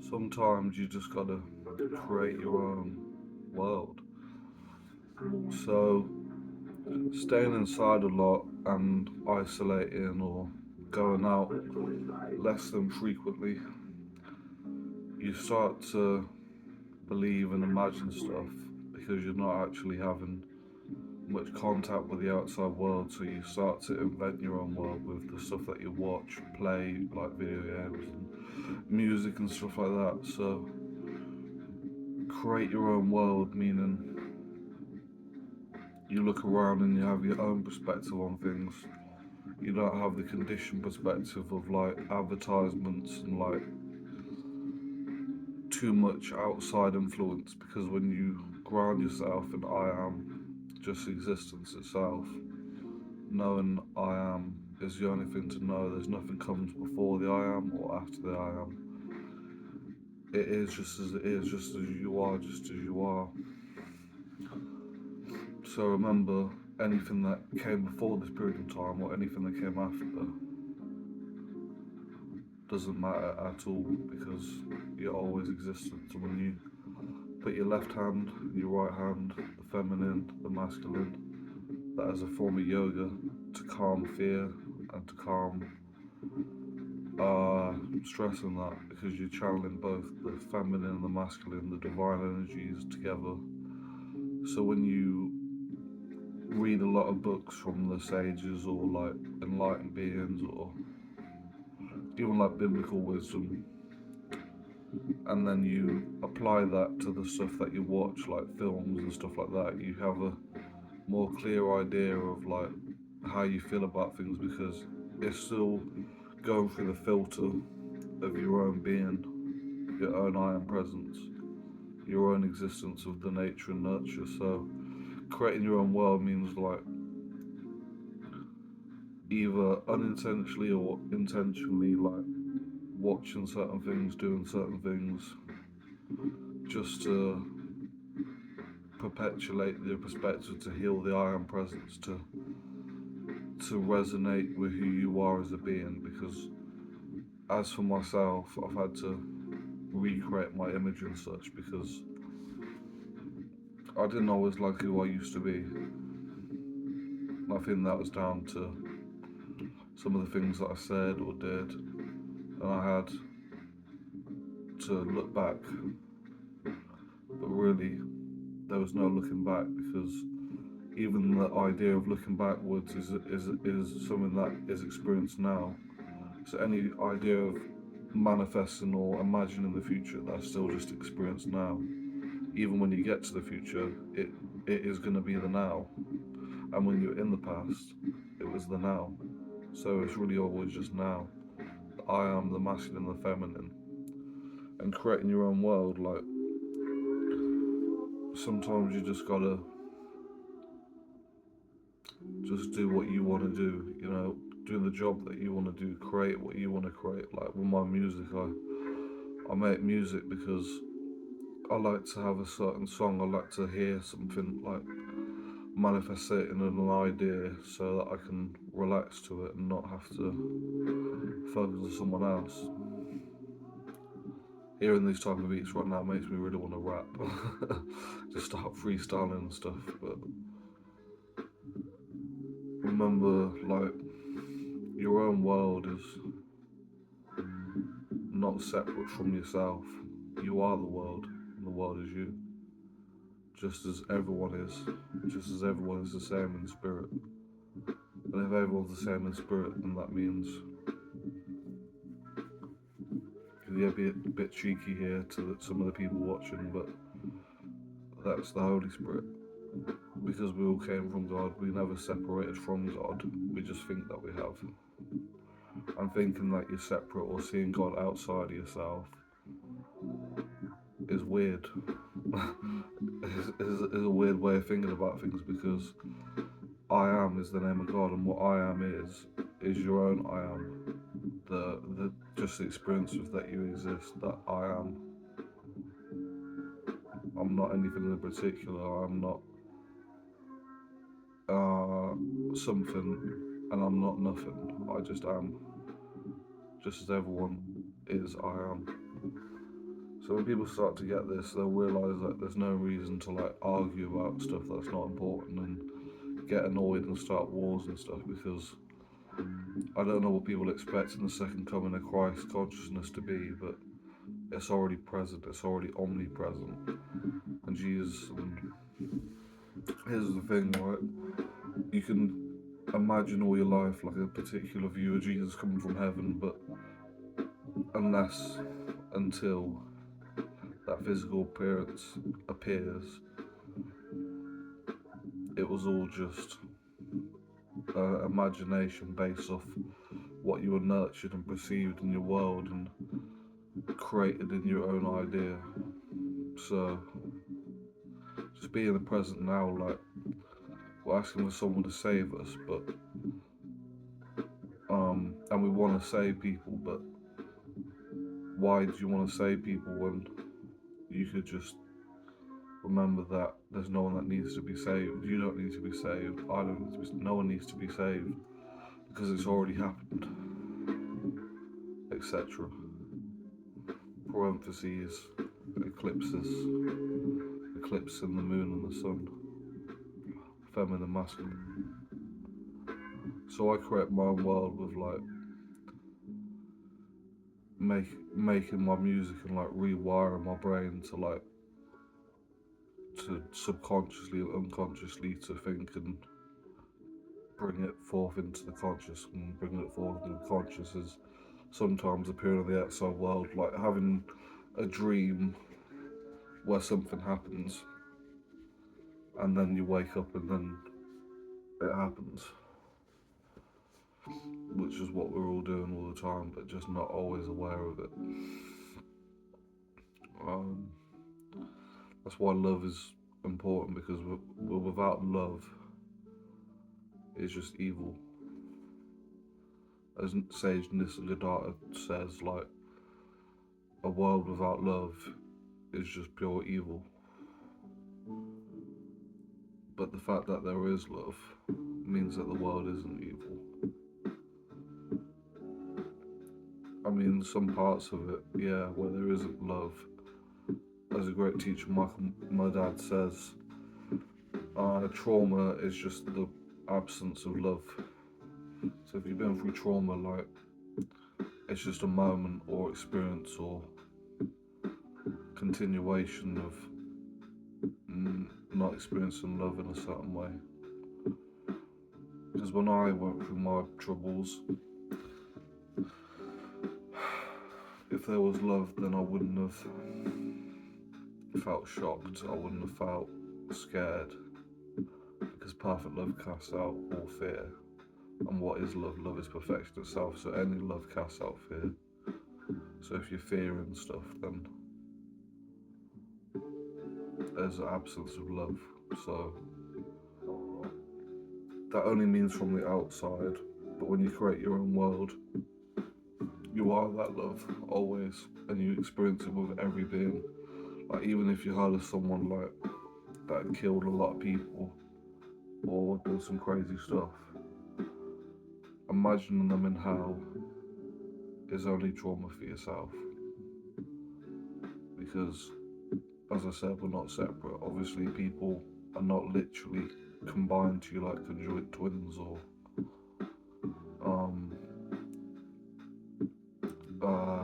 Sometimes you just gotta create your own world. So, staying inside a lot and isolating or going out less than frequently, you start to believe and imagine stuff because you're not actually having much contact with the outside world, so you start to invent your own world with the stuff that you watch, play, like video games and music and stuff like that. So, create your own world, meaning you look around and you have your own perspective on things. You don't have the conditioned perspective of like advertisements and like too much outside influence, because when you ground yourself in I am, just existence itself, knowing I am is the only thing to know. There's nothing comes before the I am or after the I am. It is just as it is, just as you are, just as you are. So remember, anything that came before this period of time or anything that came after doesn't matter at all, because you're always existent. So when you put your left hand, your right hand, the feminine, the masculine, that is a form of yoga to calm fear and to calm stress and that, because you're channeling both the feminine and the masculine, the divine energies together. So when you read a lot of books from the sages or like enlightened beings or even like biblical wisdom, and then you apply that to the stuff that you watch, like films and stuff like that, you have a more clear idea of like how you feel about things, because it's still going through the filter of your own being, your own I am presence, your own existence of the nature and nurture. So creating your own world means like either unintentionally or intentionally like watching certain things, doing certain things, just to perpetuate the perspective, to heal the I am presence, to resonate with who you are as a being. Because as for myself, I've had to recreate my image and such, because I didn't always like who I used to be. I think that was down to some of the things that I said or did, and I had to look back. But really, there was no looking back, because even the idea of looking backwards is something that is experienced now. So any idea of manifesting or imagining the future, that's still just experienced now. Even when you get to the future, it is going to be the now. And when you're in the past, it was the now. So it's really always just now. I am the masculine and the feminine. And creating your own world, like, sometimes you just gotta just do what you want to do, do the job that you want to do, create what you want to create. Like with my music, I make music because I like to have a certain song, I like to hear something, like manifest it in an idea so that I can relax to it and not have to focus on someone else. Hearing these type of beats right now makes me really want to rap. Just start freestyling and stuff. But remember, like, your own world is not separate from yourself. You are the world, and the world is you. Just as everyone is. Just as everyone is the same in spirit. And if everyone's the same in spirit, then that means, yeah, be a bit cheeky here to some of the people watching, but that's the Holy Spirit. Because we all came from God, we never separated from God. We just think that we have. And thinking that you're separate or seeing God outside of yourself is weird. is a weird way of thinking about things, because I am is the name of God, and what I am is your own I am. The just the experience of that you exist, that I am. I'm not anything in particular. I'm not something, and I'm not nothing. I just am. Just as everyone is, I am. So when people start to get this, they'll realise that there's no reason to like argue about stuff that's not important and get annoyed and start wars and stuff, because I don't know what people expect in the second coming of Christ consciousness to be, but it's already present, it's already omnipresent. And Jesus, and here's the thing, right? You can imagine all your life like a particular view of Jesus coming from heaven, but until that physical appearance appears, it was all just imagination based off what you were nurtured and perceived in your world and created in your own idea. So just be in the present now, like we're asking for someone to save us, but and we want to save people, but why do you want to save people when you could just remember that there's no one that needs to be saved? You don't need to be saved. I don't need to be. No one needs to be saved because it's already happened, etc. Parentheses, eclipses, eclipsing the moon and the sun, feminine, masculine. So I create my own world with like making my music and like rewiring my brain to subconsciously and unconsciously to think and bring it forth into the conscious, and bringing it forth into the conscious is sometimes appearing in the outside world, like having a dream where something happens and then you wake up and then it happens, which is what we're all doing all the time, but just not always aware of it. That's why love is important, because we're without love, it's just evil. As Sage Nisargadatta says, like, a world without love is just pure evil. But the fact that there is love means that the world isn't evil. I mean, some parts of it, yeah, where there isn't love. As a great teacher, Michael Murdad says, trauma is just the absence of love. So if you've been through trauma, like, it's just a moment or experience or continuation of not experiencing love in a certain way. Because when I went through my troubles, if there was love, then I wouldn't have felt shocked, I wouldn't have felt scared, because perfect love casts out all fear. And what is love? Love is perfection itself, so any love casts out fear. So if you're fearing stuff, then there's an absence of love. So that only means from the outside, but when you create your own world, you are that love always, and you experience it with every being. Like, even if you heard of someone like that killed a lot of people or did some crazy stuff, imagining them in hell is only trauma for yourself. Because, as I said, we're not separate. Obviously, people are not literally combined to you like conjoined twins or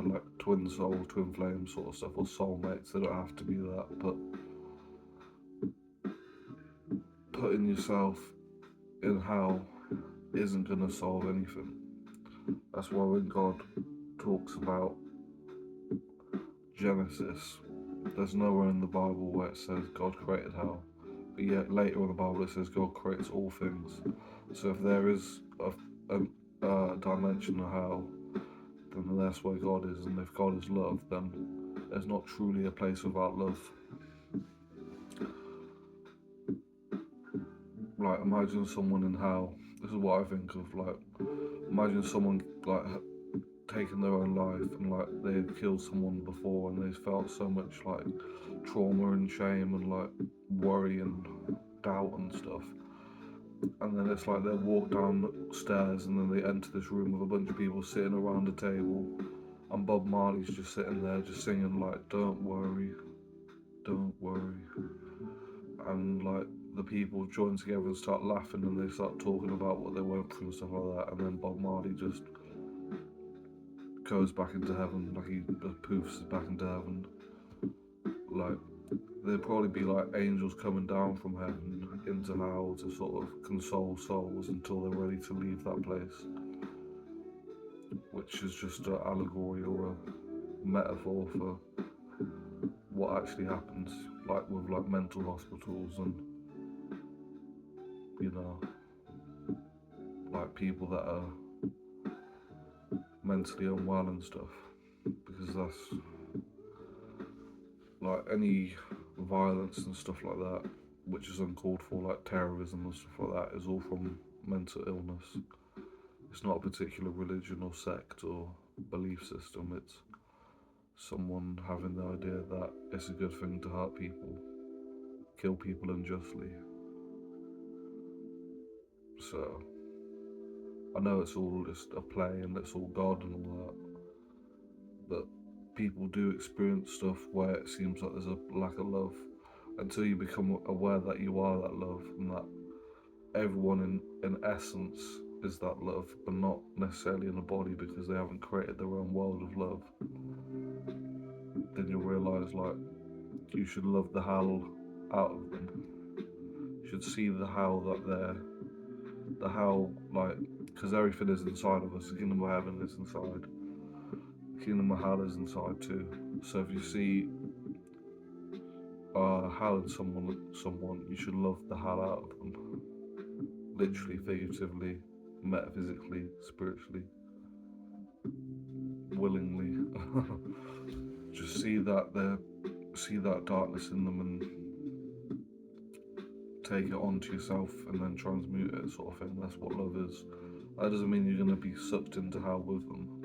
like twin soul, twin flame sort of stuff, or soulmates. They don't have to be that, but putting yourself in hell isn't going to solve anything. That's why when God talks about Genesis, there's nowhere in the Bible where it says God created hell, but yet later in the Bible it says God creates all things. So if there is a dimension of hell, then that's where God is, and if God is love, then there's not truly a place without love. Like, imagine someone in hell. This is what I think of. Like, imagine someone like taking their own life, and like they've killed someone before, and they've felt so much like trauma and shame and like worry and doubt and stuff. And then it's like they walk down the stairs, and then they enter this room with a bunch of people sitting around a table, and Bob Marley's just sitting there, just singing like, "Don't worry, don't worry," and like the people join together and start laughing, and they start talking about what they went through and stuff like that, and then Bob Marley just goes back into heaven, like he just poofs back into heaven. Like there'd probably be like angels coming down from heaven into hell to sort of console souls until they're ready to leave that place, which is just an allegory or a metaphor for what actually happens, like with like mental hospitals and, you know, like people that are mentally unwell and stuff, because that's like any violence and stuff like that, which is uncalled for, like terrorism and stuff like that, is all from mental illness. It's not a particular religion or sect or belief system, it's someone having the idea that it's a good thing to hurt people, kill people unjustly. So, I know it's all just a play and it's all God and all that, but people do experience stuff where it seems like there's a lack of love until you become aware that you are that love and that everyone in essence is that love, but not necessarily in a body because they haven't created their own world of love. Then you'll realise like you should love the hell out of them. You should see the hell that they're the hell, like, because everything is inside of us. The kingdom of heaven is inside. The kingdom of hell is inside too. So if you see hell in someone, you should love the hell out of them. Literally, figuratively, metaphysically, spiritually, willingly. Just see that darkness in them and take it onto yourself and then transmute it, sort of thing. That's what love is. That doesn't mean you're gonna be sucked into hell with them,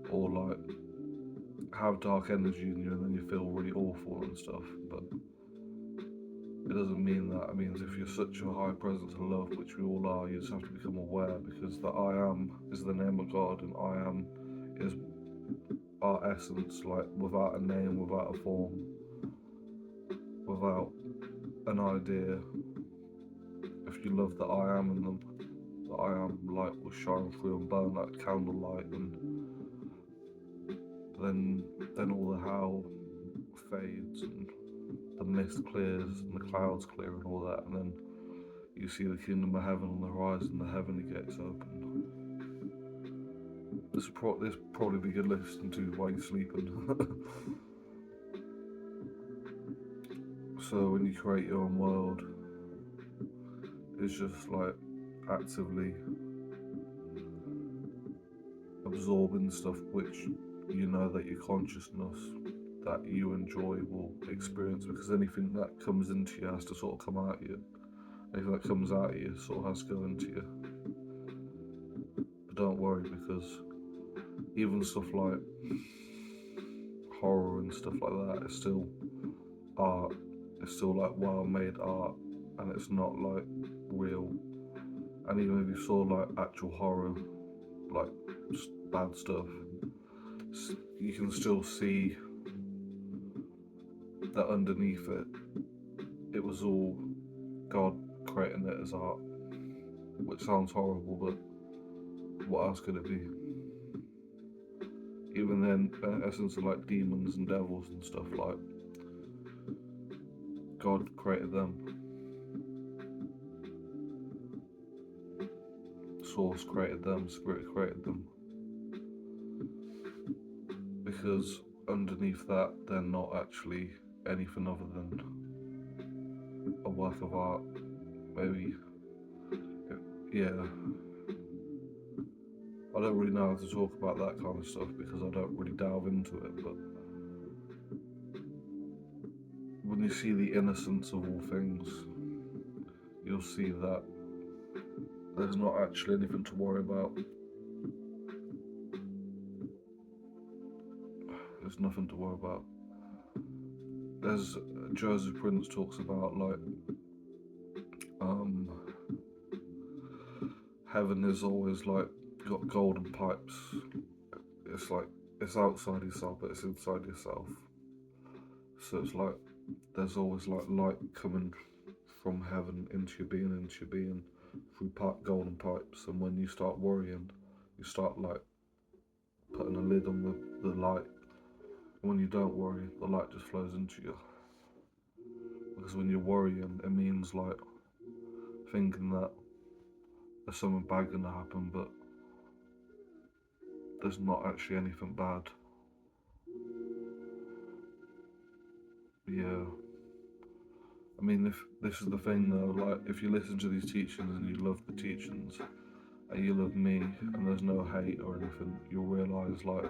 or like have dark energy in you and then you feel really awful and stuff. But it doesn't mean that. It means if you're such a high presence of love, which we all are, you just have to become aware, because the I am is the name of God, and I am is our essence, like without a name, without a form, without an idea. If you love the I am in them, the I am light will shine through and burn like candlelight, and then all the hell fades and the mist clears and the clouds clear and all that, and then you see the kingdom of heaven on the horizon, the heavenly gates open. This probably be good listening to while you're sleeping. So when you create your own world, it's just like actively absorbing stuff which you know that your consciousness that you enjoy will experience, because anything that comes into you has to sort of come out of you. Anything that comes out of you sort of has to go into you. But don't worry, because even stuff like horror and stuff like that is still art. It's still like well made art, and it's not like real. And even if you saw like actual horror, like bad stuff, you can still see that underneath it was all God creating it as art, which sounds horrible, but what else could it be? Even then, in essence of like demons and devils and stuff, like God created them. Source created them, Spirit created them. Because underneath that, they're not actually anything other than a work of art. Maybe, yeah. I don't really know how to talk about that kind of stuff because I don't really delve into it, but when you see the innocence of all things, you'll see that there's not actually anything to worry about. There's nothing to worry about. There's Joseph Prince talks about like heaven is always like got golden pipes. It's like it's outside yourself, but it's inside yourself. So it's like there's always like light coming from heaven into your being through golden pipes. And when you start worrying, you start like putting a lid on the light. And when you don't worry, the light just flows into you. Because when you're worrying, it means like thinking that there's something bad gonna happen, but there's not actually anything bad. Yeah. I mean, if this is the thing though, like if you listen to these teachings and you love the teachings and you love me and there's no hate or anything, you'll realise like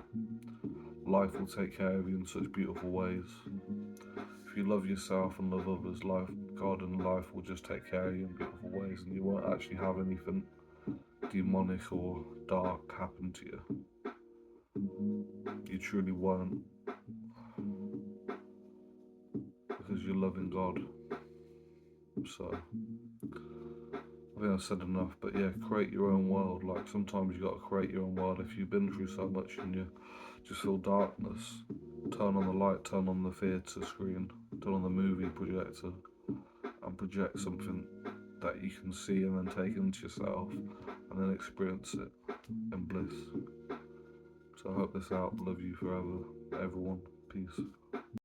life will take care of you in such beautiful ways. If you love yourself and love others, God and life will just take care of you in beautiful ways, and you won't actually have anything demonic or dark happen to you. You truly won't, because you're loving God. So I think I've said enough, but yeah, create your own world. Like sometimes you got to create your own world. If you've been through so much and you just feel darkness, turn on the light, turn on the theatre screen, turn on the movie projector, and project something that you can see and then take into yourself and then experience it in bliss. So I hope this out. Love you forever, everyone. Peace.